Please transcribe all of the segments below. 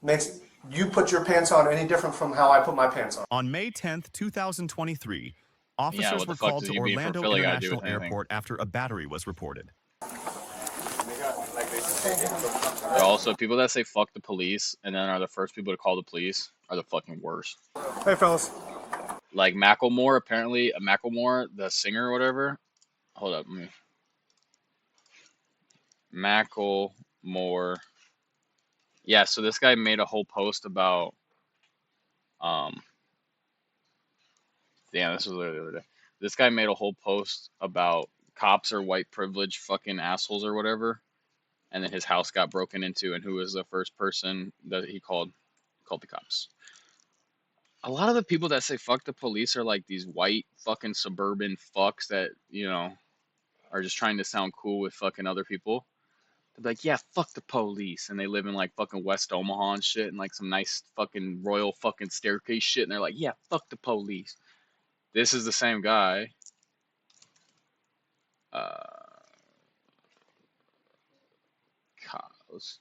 Makes you put your pants on any different from how I put my pants on? On May 10th, 2023, Yeah, officers what the were fuck called does to you being from Orlando Philly got to do International with anything? Airport after a battery was reported. Also, people that say fuck the police and then are the first people to call the police are the fucking worst. Hey, fellas. Like Macklemore, apparently, Macklemore, the singer or whatever. Hold up, Macklemore. Yeah, so this guy made a whole post about, um, damn, this was literally the other day. This guy made a whole post about cops are white privilege fucking assholes or whatever, and then his house got broken into, and who was the first person that he called the cops. A lot of the people that say fuck the police are like these white fucking suburban fucks that, are just trying to sound cool with fucking other people. They're like, yeah, fuck the police. And they live in like fucking West Omaha and shit and like some nice fucking royal fucking staircase shit. And they're like, yeah, fuck the police. This is the same guy. Uh,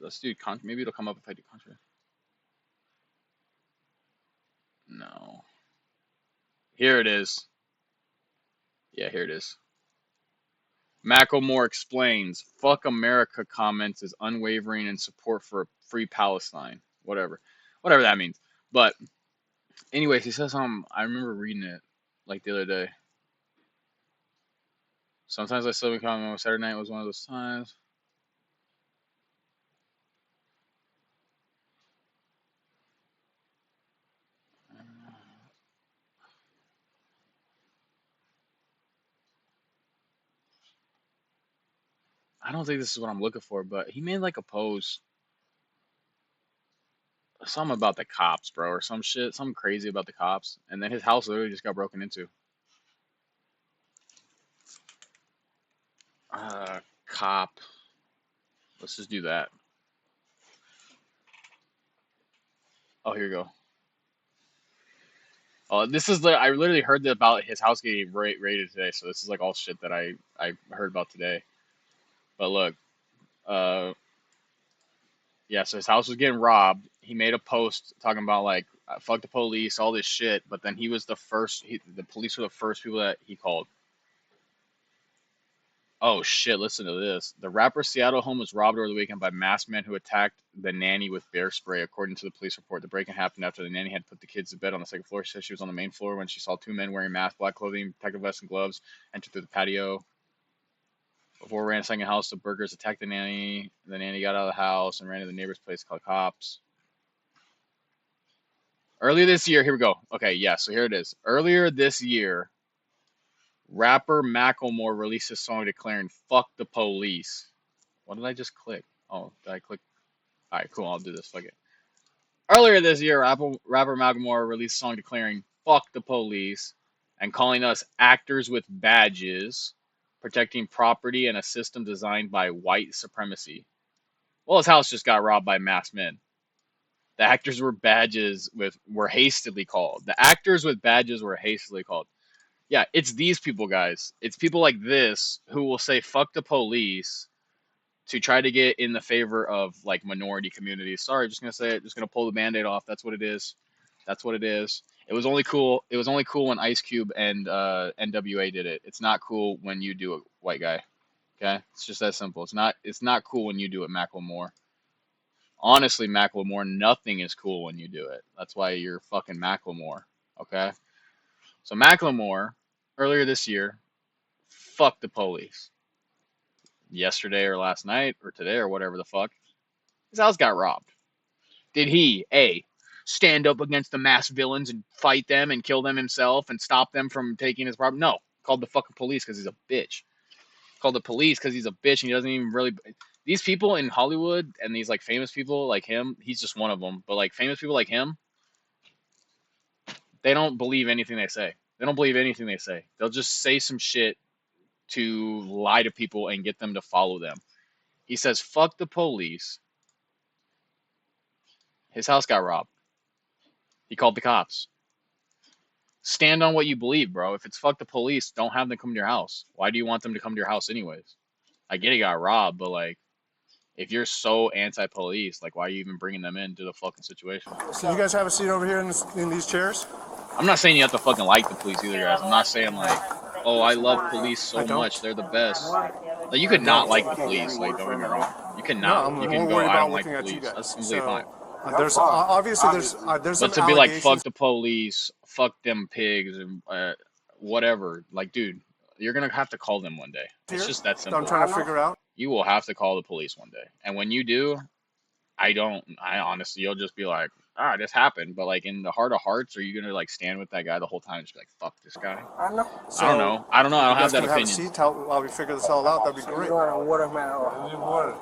let's do maybe it'll come up if I do contra. No. Here it is. Yeah, here it is. Macklemore explains, fuck America comments is unwavering in support for a free Palestine. Whatever. Whatever that means. But anyways, he says something. I remember reading it like the other day. Sometimes I still become on Saturday night was one of those times. I don't think this is what I'm looking for, but he made like a post, something about the cops, bro, or some shit, something crazy about the cops, and then his house literally just got broken into. Cop. Let's just do that. Oh, here you go. This is I literally heard about his house getting raided today, so this is like all shit that I heard about today. But look, uh, yeah, so his house was getting robbed. He made a post talking about like fuck the police, all this shit. But then he was the first. The police were the first people that he called. Oh shit! Listen to this. The rapper Seattle home was robbed over the weekend by masked men who attacked the nanny with bear spray, according to the police report. The break-in happened after the nanny had put the kids to bed on the second floor. She said she was on the main floor when she saw two men wearing masks, black clothing, protective vests, and gloves enter through the patio. Before ransacking the house, the burglars attacked the nanny. The nanny got out of the house and ran to the neighbor's place to call cops. Earlier this year, here we go. Okay, yeah, so here it is. Earlier this year, rapper Macklemore released a song declaring "fuck the police." What did I just click? Oh, did I click? All right, cool. I'll do this. Fuck it. Earlier this year, rapper Macklemore released a song declaring "fuck the police" and calling us actors with badges, protecting property and a system designed by white supremacy. Well, his house just got robbed by masked men. The actors were hastily called. The actors with badges were hastily called. Yeah, it's these people, guys. It's people like this who will say fuck the police to try to get in the favor of like minority communities. Sorry, just gonna say it. Just gonna pull the band-aid off. That's what it is. That's what it is. It was only cool. It was only cool when Ice Cube and NWA did it. It's not cool when you do it, white guy. Okay, it's just that simple. It's not. It's not cool when you do it, Macklemore. Honestly, Macklemore, nothing is cool when you do it. That's why you're fucking Macklemore. Okay. So Macklemore, earlier this year, fuck the police. Yesterday or last night or today or whatever the fuck, his house got robbed. Did he, A, stand up against the mass villains and fight them and kill them himself and stop them from taking his property? No. Called the fucking police because he's a bitch. Called the police because he's a bitch and he doesn't even really. These people in Hollywood and these like famous people like him, he's just one of them. But like famous people like him, they don't believe anything they say. They don't believe anything they say. They'll just say some shit to lie to people and get them to follow them. He says, fuck the police. His house got robbed. He called the cops. Stand on what you believe, bro. If it's fuck the police, don't have them come to your house. Why do you want them to come to your house anyways? I get he got robbed, but like, If you're so anti-police, like, why are you even bringing them into the fucking situation? So you guys have a seat over here in these chairs? I'm not saying you have to fucking like the police either, guys. I'm not saying like, oh, I love police so much, they're the best. Like, you could not like the police. Like, don't get me wrong. You can not. No, You I'm can more go. worried I about don't like looking the at you police. guys. That's completely fine. There's obviously there's some But to be like, allegations. fuck the police, fuck them pigs, and whatever. Like, dude, you're gonna have to call them one day. It's just that that simple. I'm trying to figure out. You will have to call the police one day, and when you do, I honestly, you'll just be like, this happened. But like in the heart of hearts, are you gonna like stand with that guy the whole time and just be like, fuck this guy? I know. So, I don't know. I don't have that Have a opinion. seat while we figure this all out. That'd be great. You want a watermelon?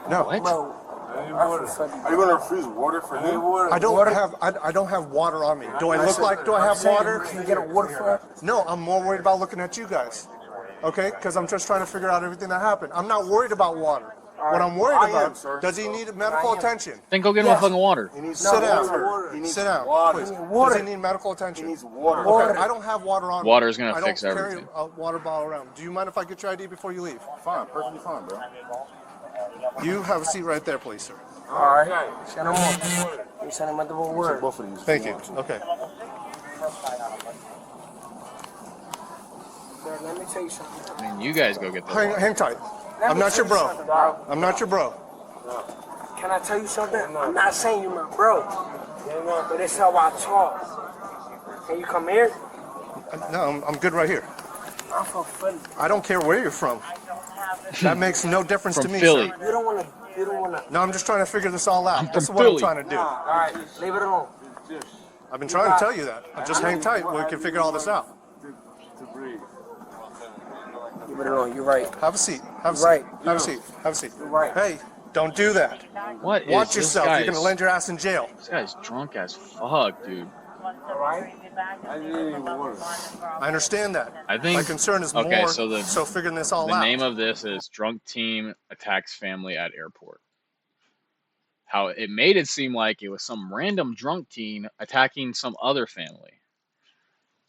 No, What? Bro, Are you gonna refuse water for him? I don't have water on me. Do I look like? Do I have water? Can you get a water for us? No, I'm more worried about looking at you guys. Okay, because I'm just trying to figure out everything that happened. I'm not worried about water. What I'm worried I am, about, sir. does he need medical attention? Then go get him a fucking water. He needs Sit down. water. He needs Sit down, water. please. Water. Does he need medical He attention? needs water. Okay, I don't have water on me. Water is gonna I fix don't carry everything. a water bottle around. Do you mind if I get your ID before you leave? Fine, perfectly fine, bro. You have a seat right there, please, sir. All right. Send him on. You send him at the word. Both of these. Thank you. Okay. Bro, let me tell you something. I mean, you guys go get the water. Hang tight. Let I'm me not your tell you bro. something, bro. I'm not your bro. Can I tell you something? I'm not saying you're my bro, but it's how I talk. Can you come here? No, I'm good right here. I'm from Philly. I don't care where you're from. That makes no difference From to me, Philly. sir. You don't wanna. You don't wanna. No, I'm just trying to figure this all out. That's from what I'm Philly. trying to do. All right, leave it alone. I've been trying to tell you that. Just hang tight. We can figure all this out. Leave it alone. You're right. Have a seat. Have a seat. Right. Have a seat. Have a seat. Right. Hey, don't do that. What is Watch this yourself. guy's, You're gonna land your ass in jail. This guy's drunk as fuck, dude. All right. I understand that. I think. My concern is Okay, more so figuring this all the out. name of this is Drunk Teen Attacks Family at Airport. How it made it seem like it was some random drunk teen attacking some other family.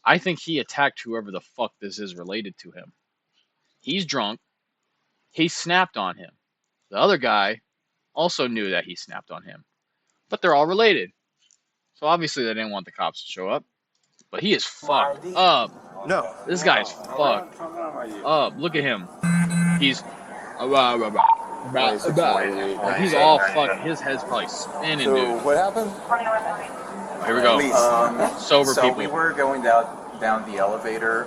I think he attacked whoever the fuck this is related to him. He's drunk. He snapped on him. The other guy also knew that he snapped on him. But they're all related. So obviously they didn't want the cops to show up. But he is fucked up. No. This guy's fucked up. Look at him. He's like he's all fucked. His head's probably spinning, So dude. what happened? Here we go. Sober So people. we were going down the elevator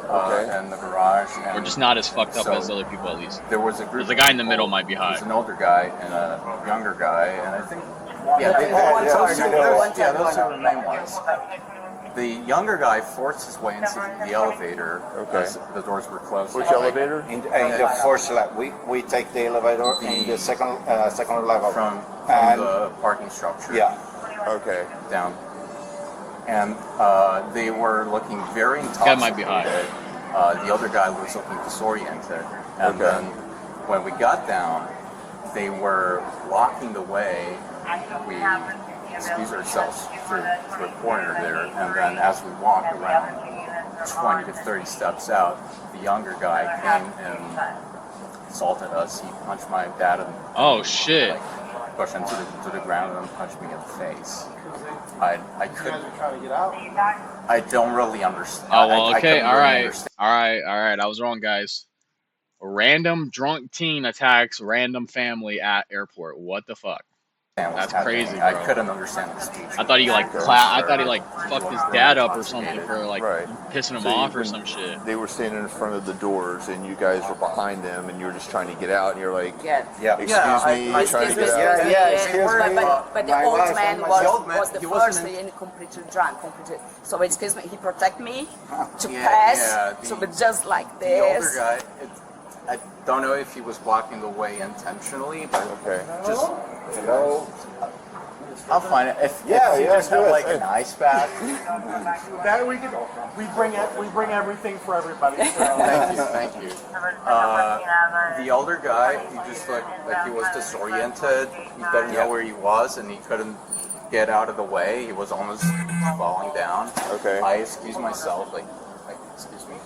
and the garage. And We're just not as fucked up So- as other people, at least. there was a group. The of guy in the people. middle might be high. There's an older guy and a younger guy, and I think those are the main ones. The younger guy forced his way into the elevator. Okay. As the doors were closed. Which elevator? In the first level, we take the elevator in the second level. From And- the parking structure. Yeah. Okay. Down. And they were looking very guy intoxicated. might be high. The other guy was looking disoriented. And then when we got down, they were blocking the way. We excused ourselves through a corner there, and then as we walked around 20 to 30 steps out, the younger guy came and assaulted us. He punched my dad and Oh shit. pushed him to the ground and then punched me in the face. I couldn't. I don't really understand. Oh well, I okay, couldn't really alright. understand. Alright. I was wrong, guys. A random drunk teen attacks random family at airport. What the fuck? what's That's happening. crazy, I bro. couldn't understand the speech. I thought he like fucked his dad up or something for like Right. pissing him So off or when some shit. They were standing in front of the doors, and you guys were behind them, and you were just trying to get out, and you're like, Yeah. "Excuse me, I- trying to Excuse get me, out." excuse me. But the My old wife man and my was, child, was the he first wasn't and completely drunk, completely. So excuse me, he protect me to Yeah, pass. yeah, So the- but just like The older this. guy, I don't know if he was blocking the way intentionally, but Okay. just I'll find it. If you just do have it. like an ice bath. That we bring everything for everybody. Thank you. The older guy, he just looked like he was disoriented. He didn't know where he was, and he couldn't get out of the way. He was almost falling down. Okay. I excused myself, like excuse me.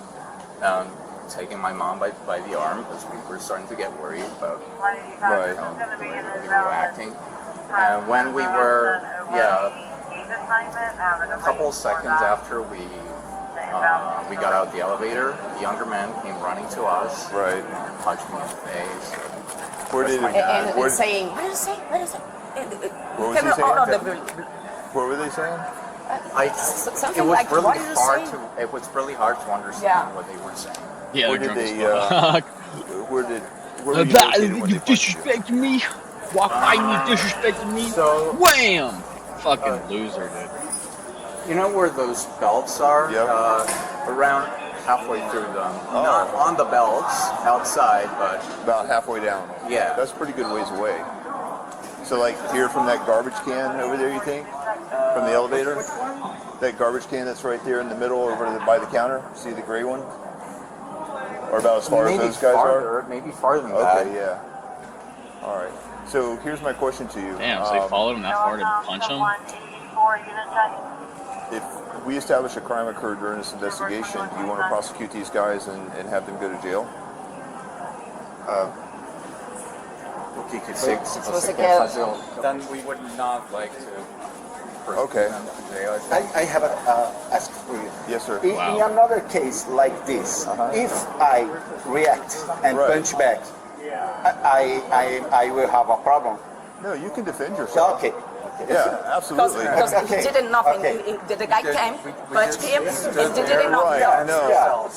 taking my mom by the arm because we were starting to get worried about Right. the way they were acting. And when we were, a couple of seconds after we got out the elevator, the younger man came running to us, Right. and punched me in the face. Where did my it? dad. And Where, saying, what is it? What is it? What was he saying? The, what were they saying? something It was like, really what are you hard saying? to. It was really hard to understand Yeah. what they were saying. Yeah, Where they're did drunk as they? fuck. Where were you located when they punched you? me. Walk by me, disrespecting me. So- Wham! Fucking loser, dude. You know where those belts are? Yep. Around halfway through them. Oh. Not on the belts outside, but About halfway down. Yeah. That's a pretty good ways away. So like here from that garbage can over there, you think? From the elevator? That garbage can that's right there in the middle over by the counter? See the gray one? Or about as far maybe as those guys farther, are? maybe farther than that. Okay, yeah. All right. So here's my question to you. Damn, so they followed him that far to punch him? If we establish a crime occurred during this investigation, do you want to prosecute these guys and have them go to jail? O que você você quer quer- fazer? Then we would not like to. Okay. them to jail. I have a ask for you. Yes, sir. In Wow. another case like this, if I react and Right. punch back, I will have a problem. No, you can defend yourself. Okay. Yeah, absolutely. Because Okay. he did nothing. Okay. The guy came, punched him, and he did nothing. Right, I know.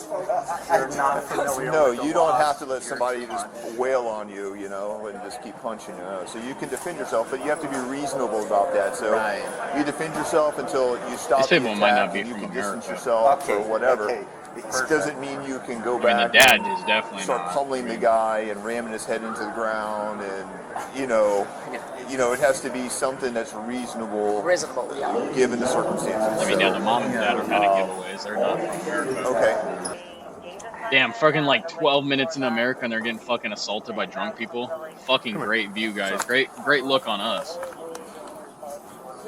You're not familiar No, with the you don't laws. have to let somebody just wail on you, you know, and just keep punching you. So you can defend yourself, but you have to be reasonable about that. So Right. you defend yourself until you stop These the people might not attack, be and you from can distance America. yourself Okay, or whatever. okay. It doesn't mean you can go I mean, back the dad and is definitely start not. pummeling the guy and ramming his head into the ground, and you know, it has to be something that's reasonable Reasonable, yeah. given the circumstances. I mean, yeah, So- the mom and dad are kind of giveaways. They're not from America. Okay. Damn, fucking like 12 minutes in America and they're getting fucking assaulted by drunk people. Fucking great view, guys. Great look on us.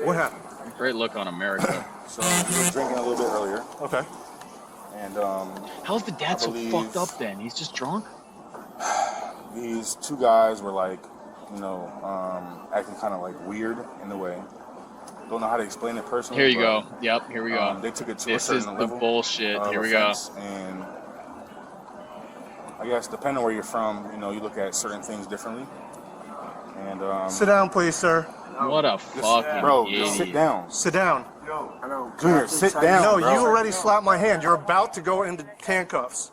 What happened? Great look on America. So we were drinking a little bit earlier, Okay. and How's the dad so believe- fucked up then? He's just drunk? these two guys were like, acting kind of like weird in a way. Don't know how to explain it personally. Here you but, go. Yep, here we go. They took it to This a is certain the level bullshit. of Here we go. offense, and I guess depending on where you're from, you look at certain things differently. And Sit down, please, sir. What a fucking bro, idiot. just sit down. Sit down. I know. Junior, sit down. No, bro. you already slapped my hand. You're about to go into handcuffs.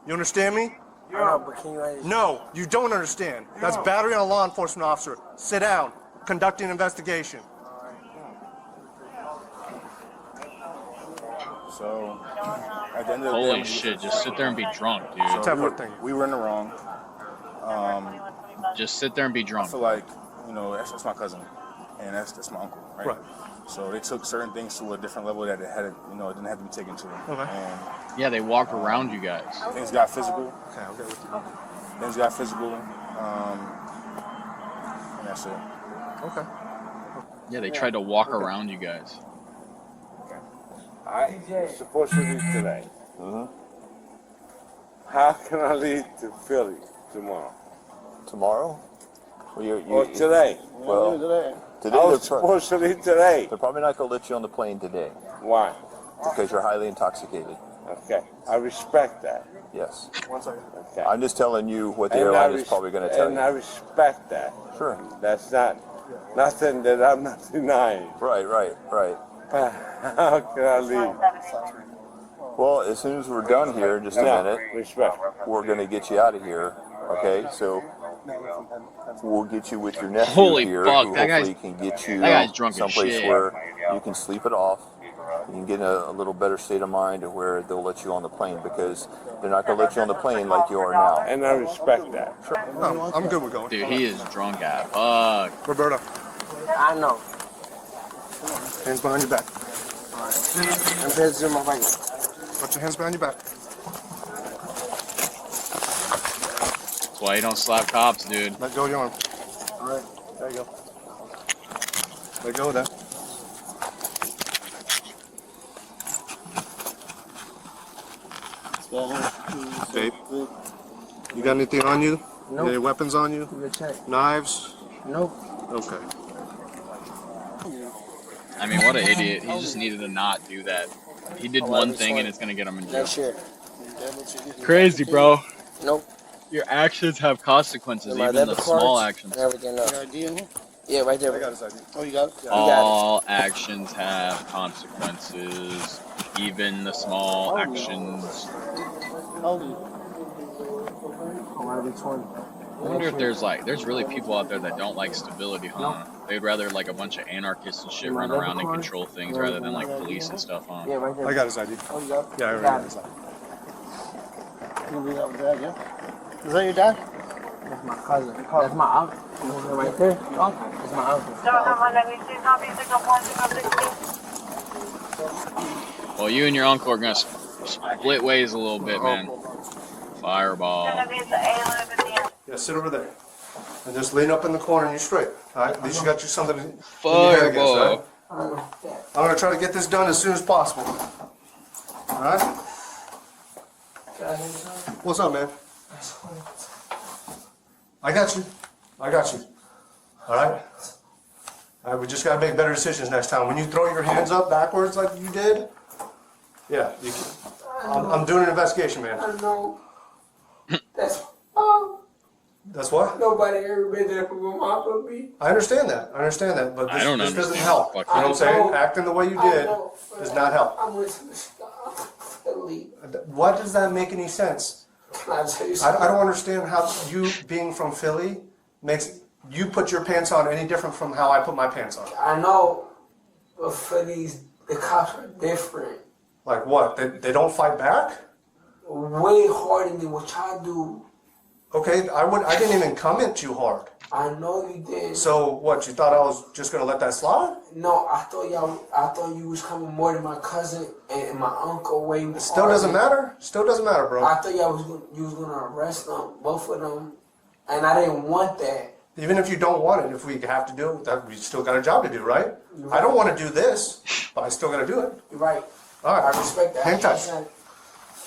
You understand me? I know, but can you No, you don't understand. That's battery on a law enforcement officer. Sit down. Conducting an investigation. So at the end of the day, Holy shit, just sit there and be drunk, dude. so Temper thing. we were in the wrong. Just sit there and be I drunk. feel like, that's my cousin, and that's my uncle, right? Right. So they took certain things to a different level that it had, it didn't have to be taken to. Okay. And Yeah, they walked around you guys. things got physical. Okay, I'll get with you. Things got physical. And that's it. Okay. Yeah, they tried to walk around you guys. I supposed to leave today. How can I leave to Philly tomorrow? Tomorrow? Well, Or today? Well, today I was they're, supposed to leave today. they're probably not going to let you on the plane today Why? because you're highly intoxicated. Okay, I respect that. Yes. One second. Okay. I'm just telling you what the And airline I is probably going to tell And I you. respect that. Sure. That's not nothing that I'm not denying. Right. But how can I leave? Well, as soon as we're done here in just a No, minute, respect. we're going to get you out of here. Okay? So we'll get you with your nephew Holy here, fuck, who that hopefully guy's- can get you that guy's drunk as someplace shit. where you can sleep it off. You can get in a little better state of mind to where they'll let you on the plane because they're not going to let you on the plane like you are now. And I respect that. No, I'm good with going. Dude, he is drunk as fuck. Roberto, I know. hands behind your back. I'm busy in my bike. Put your hands behind your back. That's why you don't slap cops, dude. Let go of your arm. All right, there you go. Let go of that. Babe, you got anything on you? Nope. Any weapons on you? Give it a check. Knives? Nope. Okay. I mean, what an idiot. He just needed to not do that. He did one thing and it's gonna get him in jail. Next year. Crazy, bro. Nope. Your actions have consequences, My even the debit small cards actions. and everything else. Your ID in here? Yeah, right there. I got his ID. Oh, you got it? Yeah. All actions have consequences, even the small actions. How old are you? I want to be 20. I wonder if there's really people out there that don't like stability, huh? They'd rather like a bunch of anarchists and shit run around and control things rather than like police and stuff, huh? Yeah, right there. I got his ID. Oh, you got it? Yeah, I already got his ID. You be that with dad, yeah? Is that your dad? That's my cousin. That's my uncle. Right there. That's my uncle. Well, you and your uncle are gonna split ways a little bit, man. Fireball. Yeah, sit over there. And just lean up in the corner and you're straight. Alright? At least you got you something to lean your head against, Fireball. alright? I'm gonna try to get this done as soon as possible. Alright? What's up, man? I got you. I got you. Alright? Alright, we just gotta make better decisions next time. When you throw your hands up backwards like you did, yeah, you can. I'm doing an investigation, man. I know. That's That's what? nobody ever been there for my mom for me. I understand that. But I don't this doesn't understand help. You what the know what I'm fuck saying? you- Acting the way you did does not help. I went to the Philly. What does that make any sense? Can I tell you I something? don't understand how you being from Philly makes you put your pants on any different from how I put my pants on. I know, but Philly's, the cops are different. Like what? They don't fight back? Way harder than what y'all do. Okay, I didn't even come at you hard. I know you did. So what? You thought I was just gonna let that slide? No, I thought you was coming more than my cousin and my uncle way more. Still doesn't matter. Still doesn't matter, bro. I thought you was gonna arrest them, both of them, and I didn't want that. Even if you don't want it, if we have to do it, that we still got a job to do, right? I don't want to do this, but I still got to do it. You're right. All right, I respect that. hang tight.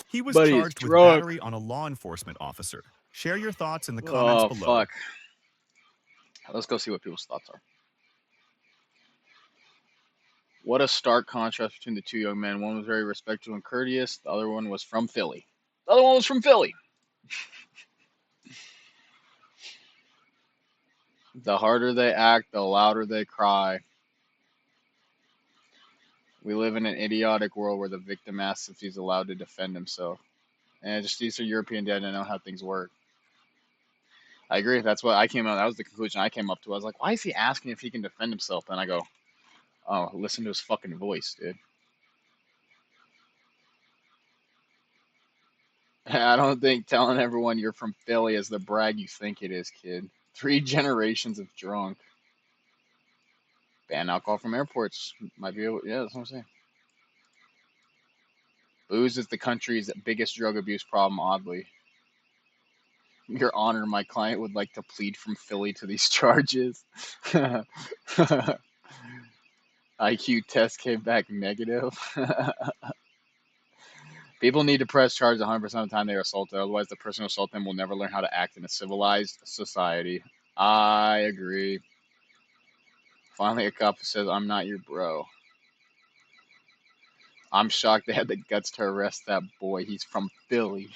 He was But he's charged with drunk. battery on a law enforcement officer. Share your thoughts in the comments Oh, below. fuck. Let's go see what people's thoughts are. What a stark contrast between the two young men. One was very respectful and courteous. The other one was from Philly. The other one was from Philly. The harder they act, the louder they cry. We live in an idiotic world where the victim asks if he's allowed to defend himself. And just these are European dad and know how things work. I agree. That's what I came out. That was the conclusion I came up to. I was like, why is he asking if he can defend himself? And I go, oh, listen to his fucking voice, dude. I don't think telling everyone you're from Philly is the brag you think it is, kid. 3 generations of drunk. Ban alcohol from airports. Might be able, yeah, that's what I'm saying. Booze is the country's biggest drug abuse problem, oddly. Your Honor, my client would like to plead from Philly to these charges. IQ test came back negative. People need to press charges 100% of the time they are assaulted. Otherwise, the person who assaulted them will never learn how to act in a civilized society. I agree. Finally, a cop who says, I'm not your bro. I'm shocked they had the guts to arrest that boy. He's from Philly.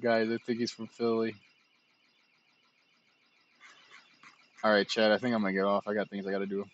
Guys, I think he's from Philly. Alright, Chad, I think I'm gonna get off. I got things I gotta do.